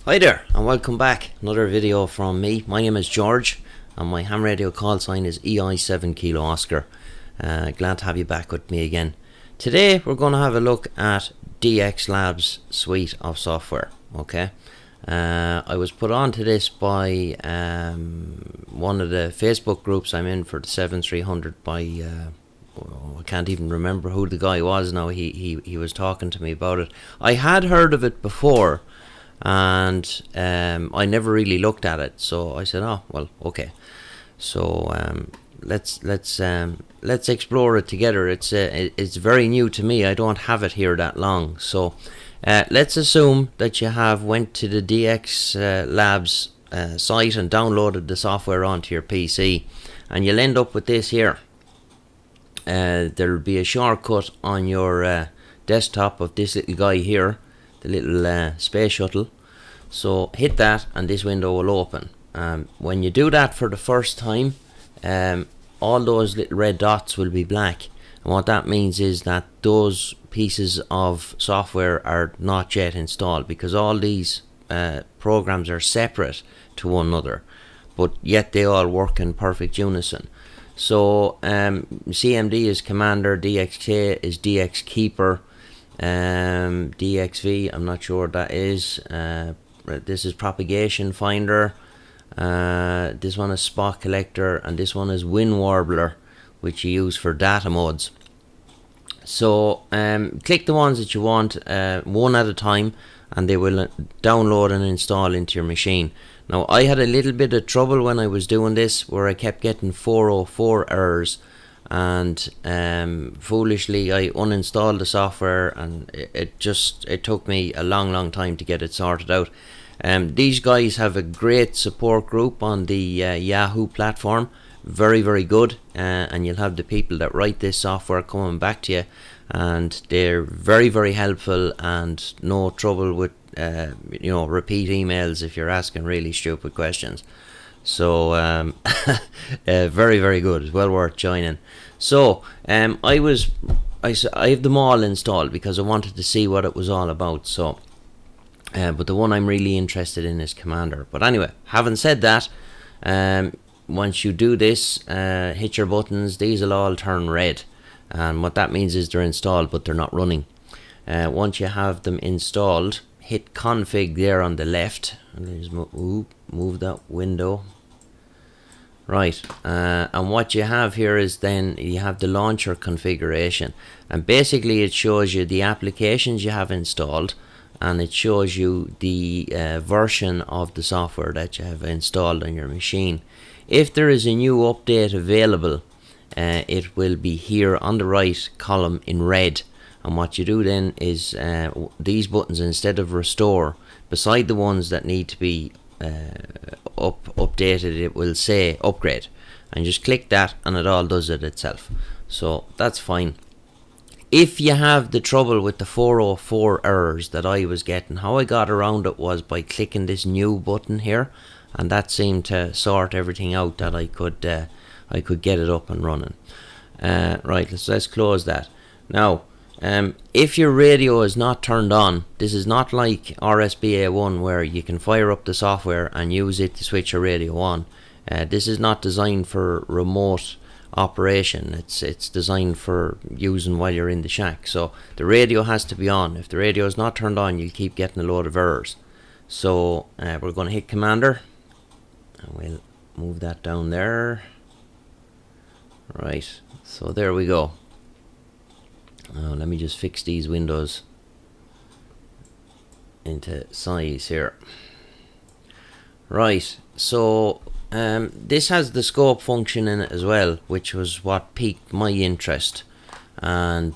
Hi there and welcome back. Another video from me. My name is George and my ham radio call sign is EI7 Kilo Oscar. Glad to have you back with me again. Today we're going to have a look at DXLab's suite of software. Okay, I was put on to this by one of the Facebook groups I'm in for the 7300 by I can't even remember who the guy was now. He was talking to me about it. I had heard of it before and I never really looked at it, so I said, oh well, okay, so let's explore it together. It's very new to me. I don't have it here that long, so let's assume that you have went to the DXLab's site and downloaded the software onto your PC, and you'll end up with this here. There'll be a shortcut on your desktop of this little guy here, the little space shuttle. So hit that and this window will open. When you do that for the first time, all those little red dots will be black, and what that means is that those pieces of software are not yet installed, because all these programs are separate to one another, but yet they all work in perfect unison. So CMD is Commander, DXK is DX Keeper, DXV, I'm not sure what that is. This is Propagation Finder. This one is Spot Collector, and this one is Wind Warbler, which you use for data modes. So click the ones that you want one at a time, and they will download and install into your machine. Now, I had a little bit of trouble when I was doing this, where I kept getting 404 errors, and foolishly I uninstalled the software, and it took me a long time to get it sorted out. These guys have a great support group on the Yahoo platform, very good, and you'll have the people that write this software coming back to you, and they're very helpful, and no trouble with repeat emails if you're asking really stupid questions. So very good. It's well worth joining. So I have them all installed because I wanted to see what it was all about. So but the one I'm really interested in is Commander. But anyway, having said that, once you do this, hit your buttons, these will all turn red, and what that means is they're installed but they're not running. Once you have them installed, hit config there on the left, and just move that window. Right, and what you have here is then you have the launcher configuration, and basically it shows you the applications you have installed, and it shows you the version of the software that you have installed on your machine. If there is a new update available, it will be here on the right column in red. And what you do then is these buttons, instead of restore, beside the ones that need to be updated, it will say upgrade, and just click that and it all does it itself. So that's fine. If you have the trouble with the 404 errors that I was getting, how I got around it was by clicking this new button here, and that seemed to sort everything out, that I could get it up and running. Right, let's close that. Now, if your radio is not turned on, this is not like RSBA1 where you can fire up the software and use it to switch your radio on. This is not designed for remote operation. It's designed for using while you're in the shack. So the radio has to be on. If the radio is not turned on, you'll keep getting a load of errors. So we're going to hit Commander, and we'll move that down there. Right, so there we go. Now let me just fix these windows into size here. Right, so this has the scope function in it as well, which was what piqued my interest. And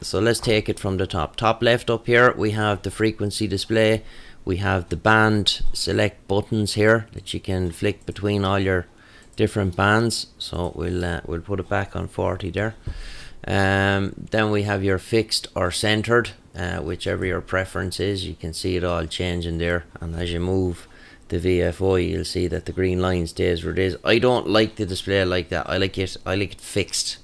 so let's take it from the top left. Up here we have the frequency display. We have the band select buttons here that you can flick between all your different bands. So we'll put it back on 40 there. Then we have your fixed or centered, whichever your preference is. You can see it all changing there, and as you move the VFO, you'll see that the green line stays where it is. I don't like the display like that. I like it fixed,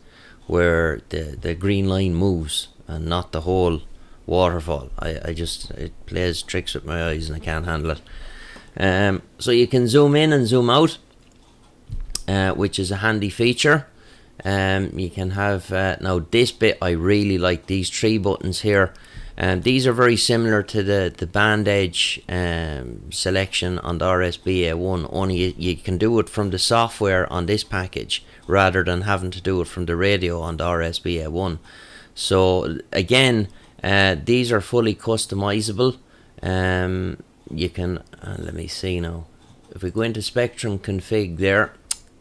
where the green line moves and not the whole waterfall. I just, it plays tricks with my eyes and I can't handle it. So you can zoom in and zoom out, which is a handy feature. You can have now this bit, I really like these 3 buttons here. These are very similar to the band edge selection on the RSBA1, only you can do it from the software on this package rather than having to do it from the radio on the RSBA1. So again, these are fully customizable. You can, let me see now, if we go into Spectrum config there,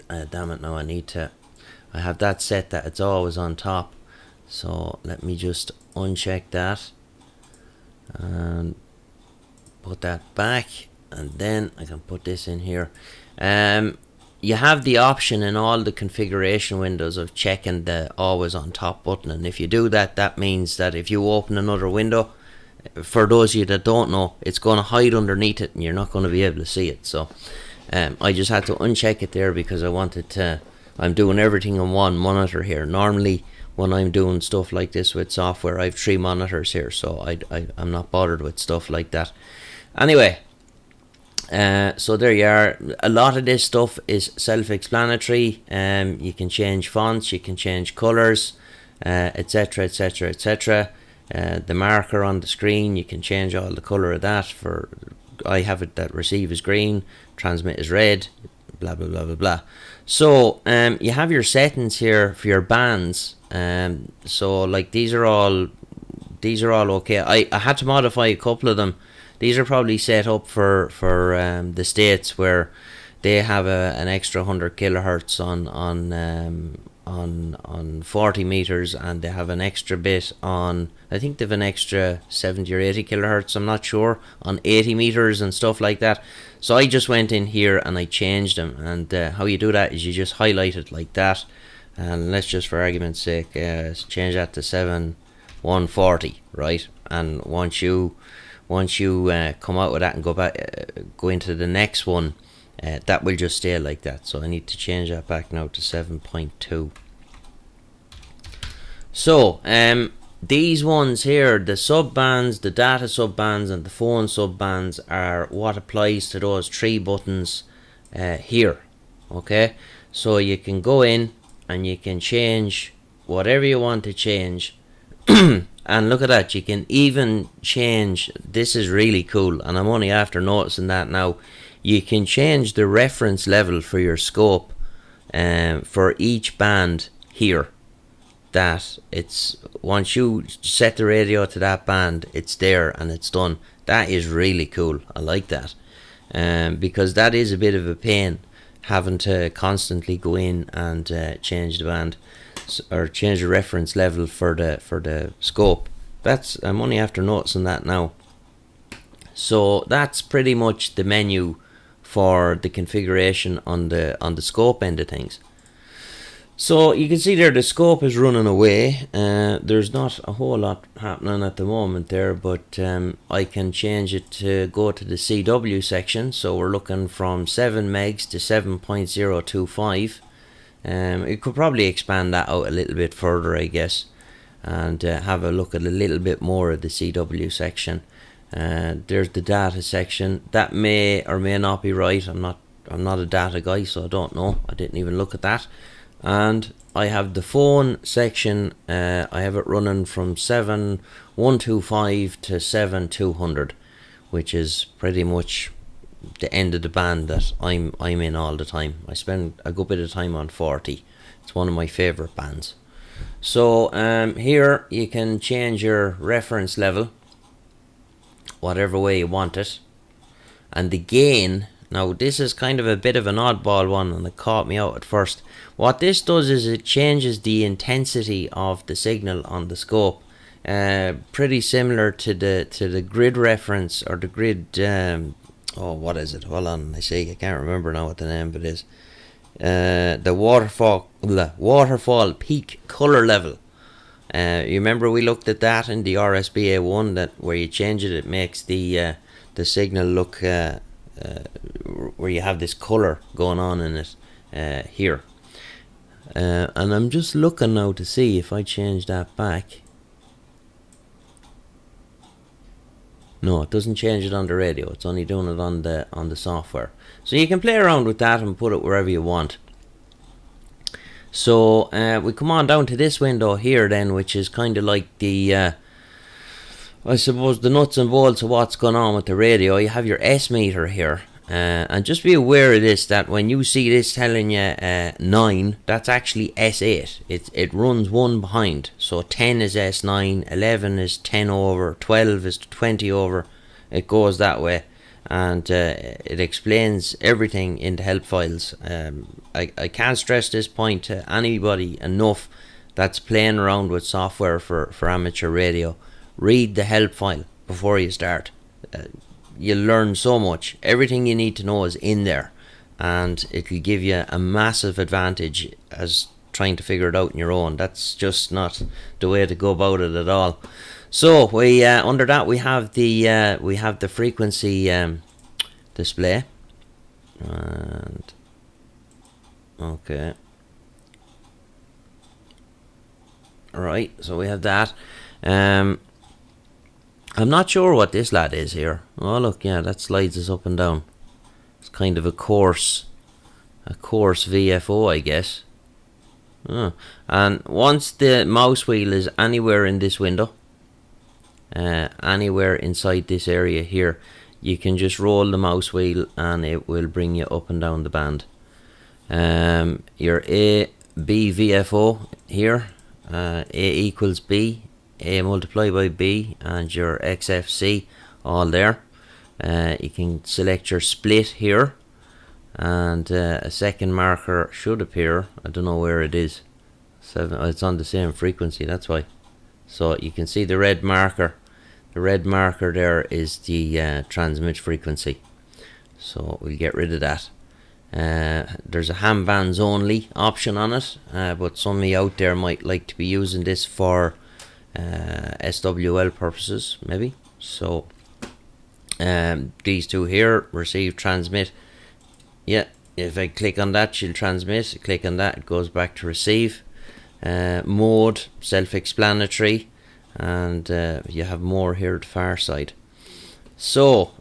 damn it, now I have that set that it's always on top, so let me just uncheck that and put that back, and then I can put this in here. You have the option in all the configuration windows of checking the always on top button, and if you do that, that means that if you open another window, for those of you that don't know, it's going to hide underneath it and you're not going to be able to see it. So I just had to uncheck it there because I wanted to, I'm doing everything on one monitor here. Normally when I'm doing stuff like this with software, I have 3 monitors here, so I'm not bothered with stuff like that. Anyway, so there you are. A lot of this stuff is self-explanatory. You can change fonts, you can change colors, etc, etc, etc. The marker on the screen, you can change all the color of that. For I have it that receive is green, transmit is red, blah blah blah blah blah. So you have your settings here for your bands. So like these are all okay. I had to modify a couple of them. These are probably set up for the States where they have an extra 100 kilohertz on 40 meters, and they have an extra bit on, I think they have an extra 70 or 80 kilohertz, I'm not sure, on 80 meters and stuff like that. So I just went in here and I changed them, and how you do that is you just highlight it like that, and let's just for argument's sake change that to 7140, right? And once you come out with that and go into the next one, that will just stay like that. So I need to change that back now to 7.2. So these ones here, the subbands, the data subbands and the phone subbands, are what applies to those 3 buttons here. Okay, so you can go in and you can change whatever you want to change. And look at that, you can even change, this is really cool, and I'm only after noticing that now, you can change the reference level for your scope for each band here. That it's, once you set the radio to that band, it's there and it's done. That is really cool. I like that, because that is a bit of a pain, having to constantly go in and change the band or change the reference level for the scope. That's, I'm only after noticing that now. So that's pretty much the menu for the configuration on the scope end of things. So you can see there the scope is running away. There's not a whole lot happening at the moment there, but I can change it to go to the CW section. So we're looking from 7 megs to 7.025. You could probably expand that out a little bit further, I guess, and have a look at a little bit more of the CW section. There's the data section. That may or may not be right. I'm not a data guy, so I don't know. I didn't even look at that. And I have the phone section. I have it running from 7.125 to 7.200, which is pretty much the end of the band that I'm in all the time. I spend a good bit of time on 40. It's one of my favorite bands. So here you can change your reference level whatever way you want it, and the gain. Now this is kind of a bit of an oddball one, and it caught me out at first. What this does is it changes the intensity of the signal on the scope, pretty similar to the grid reference, or the grid oh, what is it? Hold on, I can't remember now what the name of it is. The waterfall peak color level. You remember we looked at that in the RSBA one, that where you change it, it makes the signal look where you have this color going on in it here. And I'm just looking now to see if I change that back. No, it doesn't change it on the radio. It's only doing it on the software. So you can play around with that and put it wherever you want. So we come on down to this window here then, which is kind of like the I suppose the nuts and bolts of what's going on with the radio. You have your S meter here. And just be aware of this, that when you see this telling you 9, that's actually S8. It runs one behind. So 10 is S9, 11 is 10 over, 12 is 20 over. It goes that way. And it explains everything in the help files. I can't stress this point to anybody enough that's playing around with software for amateur radio. Read the help file before you start. You'll learn so much. Everything you need to know is in there, and it'll give you a massive advantage as trying to figure it out on your own. That's just not the way to go about it at all. So we under that we have the frequency display, and okay, right. So we have that. I'm not sure what this lad is here. Oh look, yeah, that slides us up and down. It's kind of a coarse VFO, I guess. And once the mouse wheel is anywhere in this window, anywhere inside this area here, you can just roll the mouse wheel and it will bring you up and down the band. Your A, B VFO here, A equals B, A multiplied by B, and your XFC all there. You can select your split here, and a second marker should appear. I don't know where it is. It's on the same frequency, that's why. So you can see the red marker. The red marker there is the transmit frequency. So we'll get rid of that. There's a ham bands only option on it, but some of you out there might like to be using this for SWL purposes, maybe. So these two here, receive, transmit. Yeah, if I click on that, she'll transmit. Click on that, it goes back to receive. Mode, self-explanatory, and you have more here at the far side. So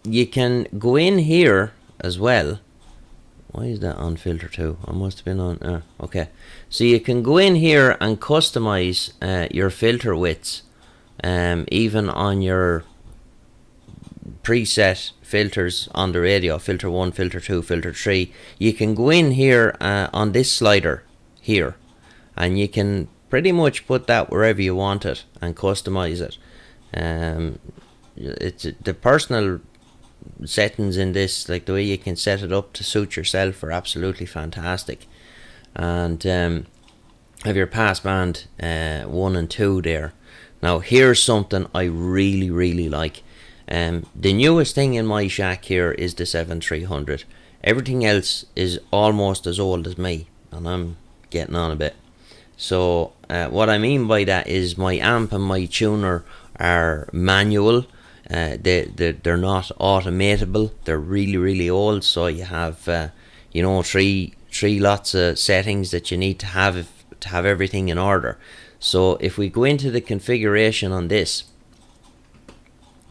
you can go in here as well. Why is that on filter 2? I must have been on. Okay, so you can go in here and customize your filter widths, even on your preset filters on the radio. Filter 1, filter 2, filter 3. You can go in here on this slider here, and you can pretty much put that wherever you want it and customize it. It's the personal settings in this, like the way you can set it up to suit yourself, are absolutely fantastic. And have your passband 1 and 2 there. Now here's something I really like. The newest thing in my shack here is the 7300. Everything else is almost as old as me, and I'm getting on a bit. So what I mean by that is my amp and my tuner are manual. They're not automatable. They're really old. So you have you know, three lots of settings that you need to have everything in order. So if we go into the configuration on this,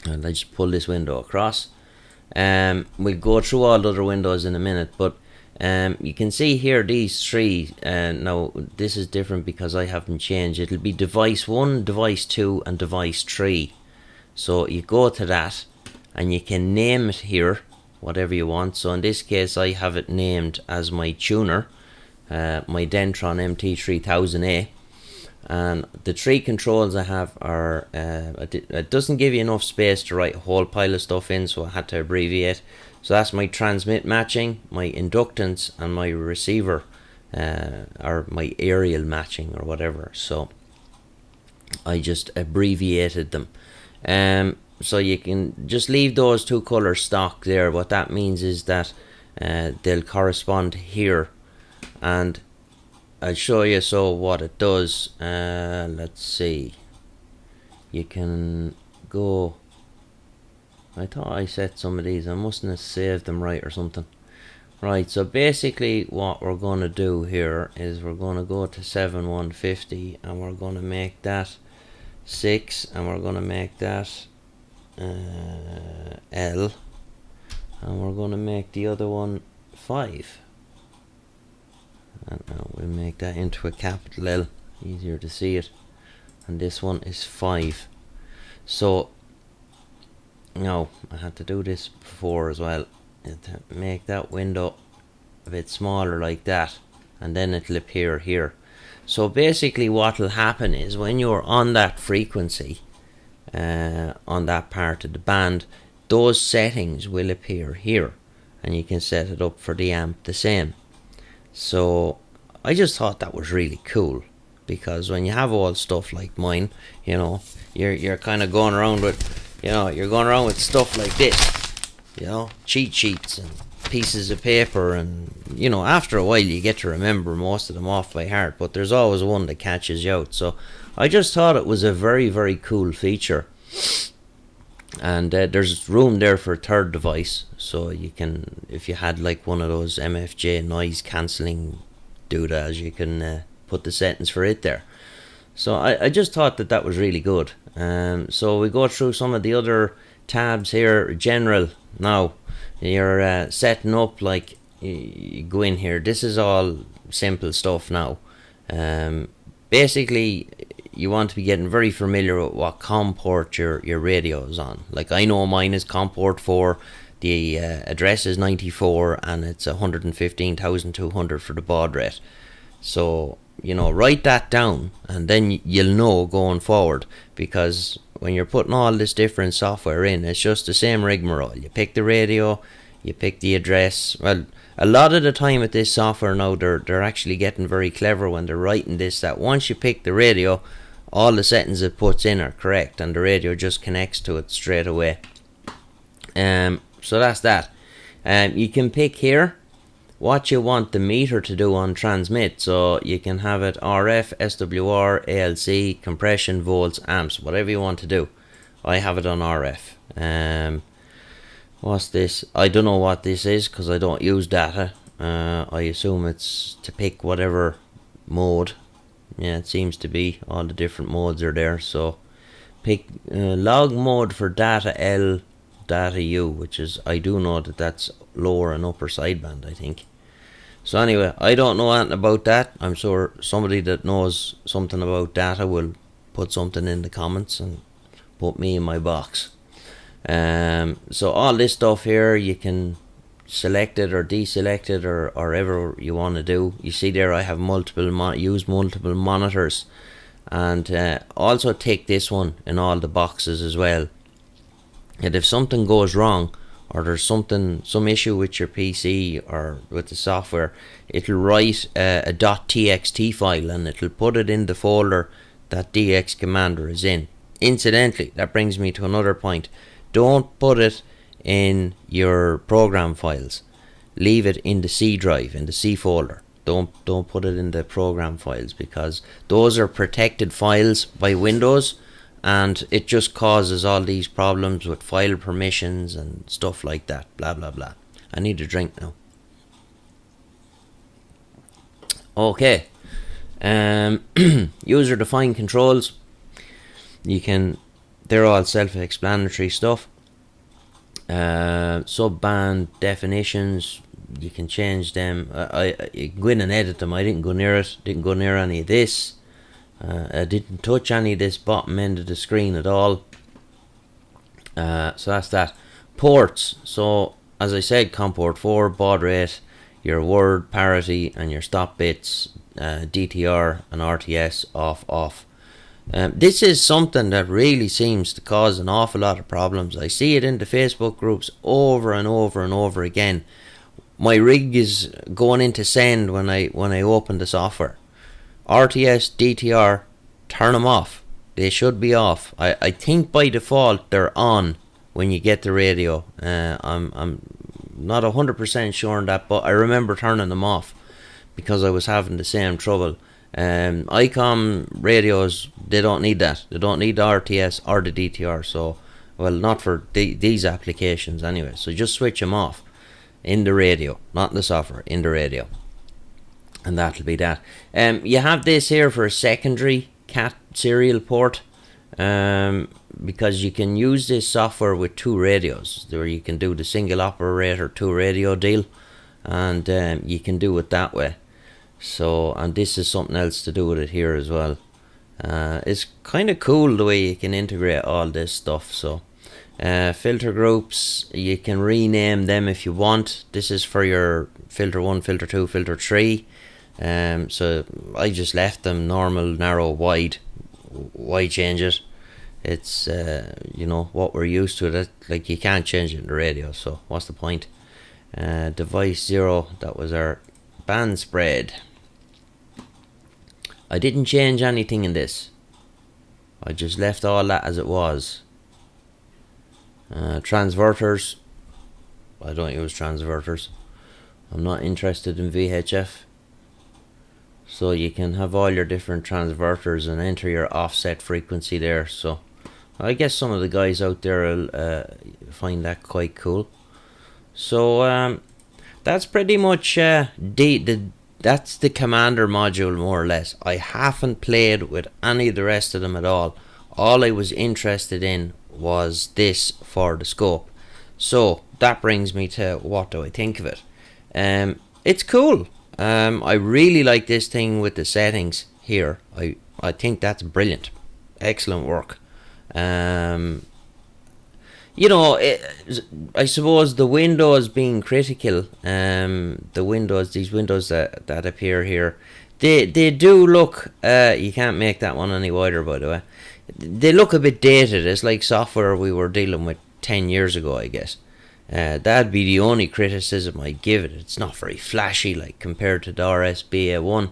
and I just pull this window across, we'll go through all the other windows in a minute, but you can see here these three. Now this is different because I haven't changed. It'll be device 1, device 2, and device 3. So you go to that and you can name it here whatever you want. So in this case I have it named as my tuner, my Dentron MT3000A, and the 3 controls I have are it doesn't give you enough space to write a whole pile of stuff in, so I had to abbreviate. So that's my transmit matching, my inductance, and my receiver, or my aerial matching or whatever. So I just abbreviated them. So you can just leave those 2 colors stock there. What that means is that they'll correspond here, and I'll show you so what it does. Let's see, you can go, I thought I set some of these, I mustn't have saved them right or something. Right, so basically what we're going to do here is we're going to go to 7150 and we're going to make that 6, and we're going to make that L, and we're going to make the other one 5. And now we'll make that into a capital L, easier to see it. And this one is 5. So now I had to do this before as well, to make that window a bit smaller like that, and then it'll appear here. So basically what will happen is when you're on that frequency, on that part of the band, those settings will appear here, and you can set it up for the amp the same. So I just thought that was really cool, because when you have all stuff like mine, you know, you're kind of going around with, you know, you're going around with stuff like this, you know, cheat sheets and pieces of paper, and you know, after a while you get to remember most of them off by heart, but there's always one that catches you out. So I just thought it was a very, very cool feature. And there's room there for a third device, so you can, if you had like one of those MFJ noise cancelling doodads, you can put the settings for it there. So I just thought that was really good. So we go through some of the other tabs here. General. Now you're setting up, like, you go in here, this is all simple stuff now. Basically you want to be getting very familiar with what COM port your radio is on. Like, I know mine is COM port 4, the address is 94, and it's 115,200 for the baud rate. So, you know, write that down, and then you'll know going forward, because when you're putting all this different software in, it's just the same rigmarole. You pick the radio, you pick the address. Well, a lot of the time with this software now, they're actually getting very clever when they're writing this, that once you pick the radio, all the settings it puts in are correct, and the radio just connects to it straight away. So that's that. You can pick here what you want the meter to do on transmit. So you can have it RF, SWR, ALC, compression, volts, amps, whatever you want to do. I have it on RF. What's this? I don't know what this is, because I don't use data. I assume it's to pick whatever mode. Yeah, it seems to be. All the different modes are there. So pick log mode for data L, data U, which is, I do know that's lower and upper sideband, I think. So anyway, I don't know anything about that. I'm sure somebody that knows something about data will put something in the comments and put me in my box. So all this stuff here, you can select it or deselect it, or whatever you want to do. You see there, I have use multiple monitors, and also take this one in all the boxes as well. And if something goes wrong, or there's some issue with your PC or with the software, it'll write a .txt file, and it'll put it in the folder that DX Commander is in. Incidentally, that brings me to another point. Don't put it in your program files. Leave it in the C drive, in the C folder. Don't put it in the program files, because those are protected files by Windows, and it just causes all these problems with file permissions and stuff like that. Blah blah blah. I need a drink now. Okay. User defined controls. They're all self-explanatory stuff. Subband definitions, you can change them. You can go in and edit them. I didn't go near it. Didn't go near any of this. I didn't touch any of this bottom end of the screen at all. So that's that. Ports. So as I said, COM port 4, baud rate, your word parity, and your stop bits, DTR and RTS off. This is something that really seems to cause an awful lot of problems. I see it in the Facebook groups over and over and over again. My rig is going into send when I open the software. RTS, DTR, turn them off. They should be off. I think by default they're on when you get the radio. I'm not 100% sure on that, but I remember turning them off because I was having the same trouble. Icom radios, they don't need that. They don't need the RTS or the DTR. So, well, not for these applications anyway. So just switch them off in the radio, not in the software, in the radio, and that'll be that. You have this here for a secondary cat serial port. because you can use this software with 2 radios, where you can do the single operator 2 radio deal, and you can do it that way. So, and this is something else to do with it here as well. It's kind of cool the way you can integrate all this stuff. So filter groups, you can rename them if you want. This is for your filter 1, filter 2, filter 3. So I just left them normal, narrow, wide. Why change it? It's you know what we're used to. That, like, you can't change it in the radio, so what's the point? Device 0, that was our band spread. I didn't change anything in this. I just left all that as it was. Transverters, I don't use transverters. I'm not interested in VHF. So you can have all your different transverters and enter your offset frequency there. So I guess some of the guys out there will find that quite cool. So that's pretty much that's the Commander module, more or less. I haven't played with any of the rest of them at all. All I was interested in was this for the scope. So that brings me to, what do I think of it? It's cool. I really like this thing with the settings here. I think that's brilliant. Excellent work. You know, I suppose the windows being critical, the windows, these windows that appear here, they do look, you can't make that one any wider, by the way. They look a bit dated. It's like software we were dealing with 10 years ago, I guess. That'd be the only criticism I give it. It's not very flashy, like, compared to the RSBA1.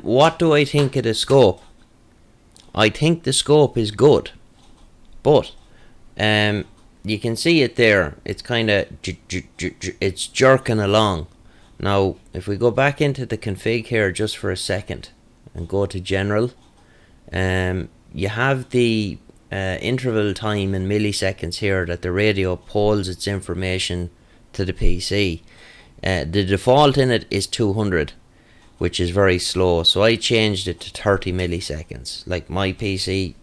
What do I think of the scope? I think the scope is good, but you can see it there. It's kind of it's jerking along. Now, if we go back into the config here just for a second and go to general, you have the interval time in milliseconds here that the radio polls its information to the PC. The default in it is 200, which is very slow, so I changed it to 30 milliseconds. Like, my PC,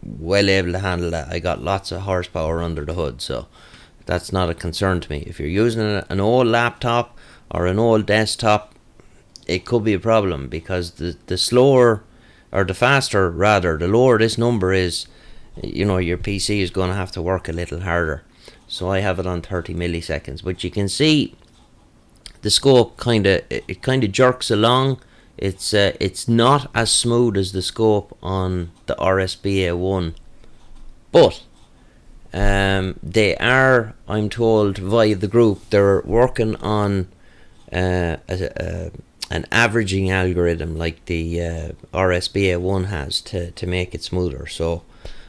well able to handle that. I got lots of horsepower under the hood, so that's not a concern to me. If you're using an old laptop or an old desktop, it could be a problem, because the slower, or the faster rather, the lower this number is, you know, your PC is going to have to work a little harder. So I have it on 30 milliseconds, but you can see the scope kind of jerks along. It's not as smooth as the scope on the RSBA1, but they are, I'm told via the group, they're working on an averaging algorithm like the RSBA1 has to make it smoother. So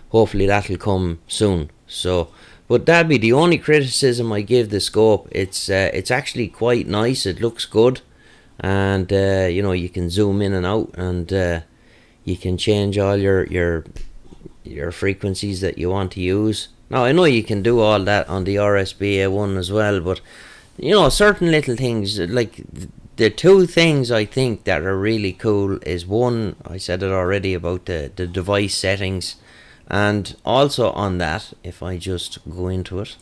hopefully that'll come soon. So, but that'd be the only criticism I give the scope. It's actually quite nice. It looks good, and you know, you can zoom in and out, and you can change all your frequencies that you want to use. Now, I know you can do all that on the RSBA1 as well, but you know, certain little things, like the two things I think that are really cool is, one, I said it already about the device settings, and also on that, if I just go into it,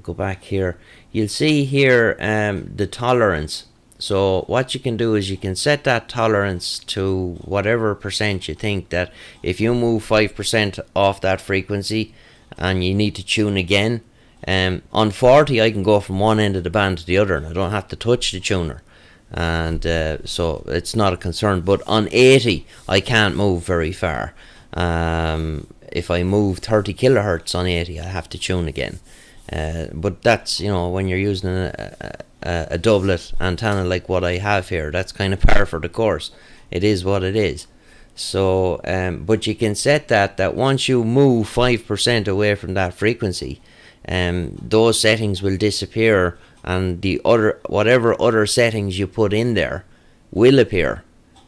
go back here, you'll see here the tolerance. So what you can do is you can set that tolerance to whatever percent you think that if you move 5% off that frequency and you need to tune again, on 40 I can go from one end of the band to the other and I don't have to touch the tuner, and so it's not a concern. But on 80 I can't move very far. If I move 30 kilohertz on 80 I have to tune again. But that's, you know, when you're using a doublet antenna like what I have here, that's kind of par for the course. It is what it is. So but you can set that once you move 5% away from that frequency, those settings will disappear, and the whatever other settings you put in there will appear.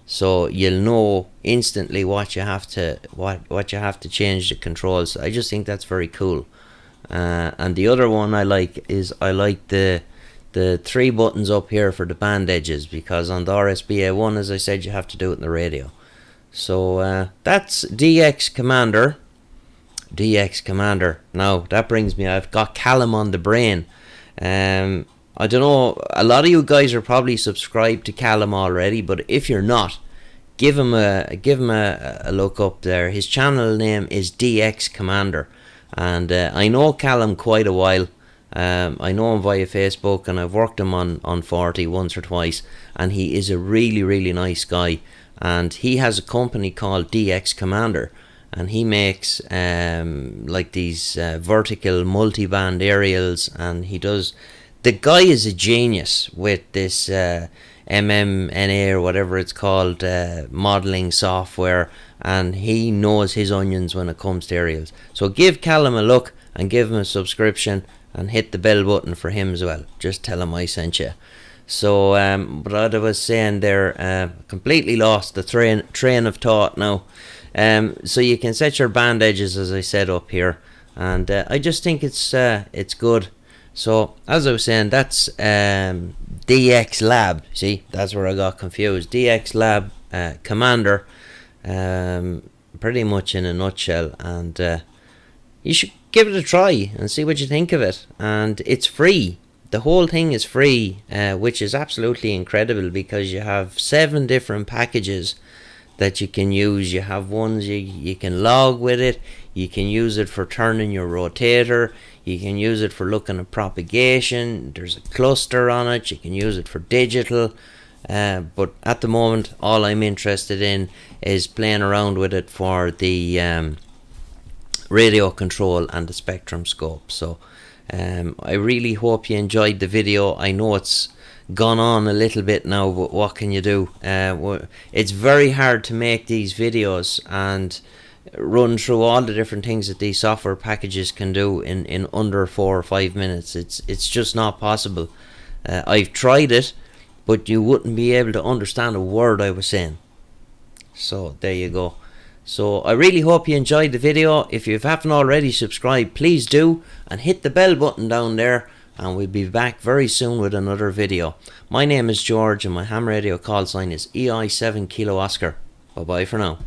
So you'll know instantly what you have to change the controls. I just think that's very cool. And the other one I like is the 3 buttons up here for the band edges, because on the RSBA1, as I said, you have to do it in the radio. So that's DX Commander. DX Commander. Now that brings me, I've got Callum on the brain. I don't know, a lot of you guys are probably subscribed to Callum already, but if you're not, give him a look up there. His channel name is DX Commander, and I know Callum quite a while. I know him via Facebook, and I've worked him on 40 once or twice, and he is a really nice guy. And he has a company called DX Commander, and he makes like these vertical multi-band aerials, and he does. The guy is a genius with this MMNA or whatever it's called, modeling software, and he knows his onions when it comes to aerials. So give Callum a look and give him a subscription, and hit the bell button for him as well. Just tell him I sent you. So but I was saying there, completely lost the train of thought now. So you can set your band edges, as I said up here, and I just think it's good. So as I was saying, that's DXLab. See, that's where I got confused. DXLab Commander, pretty much in a nutshell, and you should give it a try and see what you think of it. And it's free. The whole thing is free, which is absolutely incredible, because you have 7 different packages that you can use. You have ones you can log with it. You can use it for turning your rotator. You can use it for looking at propagation. There's a cluster on it. You can use it for digital. But at the moment, all I'm interested in is playing around with it for the radio control and the spectrum scope. So I really hope you enjoyed the video. I know it's gone on a little bit now, but what can you do? It's very hard to make these videos and run through all the different things that these software packages can do in under 4 or 5 minutes. It's just not possible. I've tried it, but you wouldn't be able to understand a word I was saying. So there you go. So I really hope you enjoyed the video. If you haven't already subscribed, please do, and hit the bell button down there, and we'll be back very soon with another video. My name is George, and my ham radio call sign is EI7 Kilo Oscar. Bye bye for now.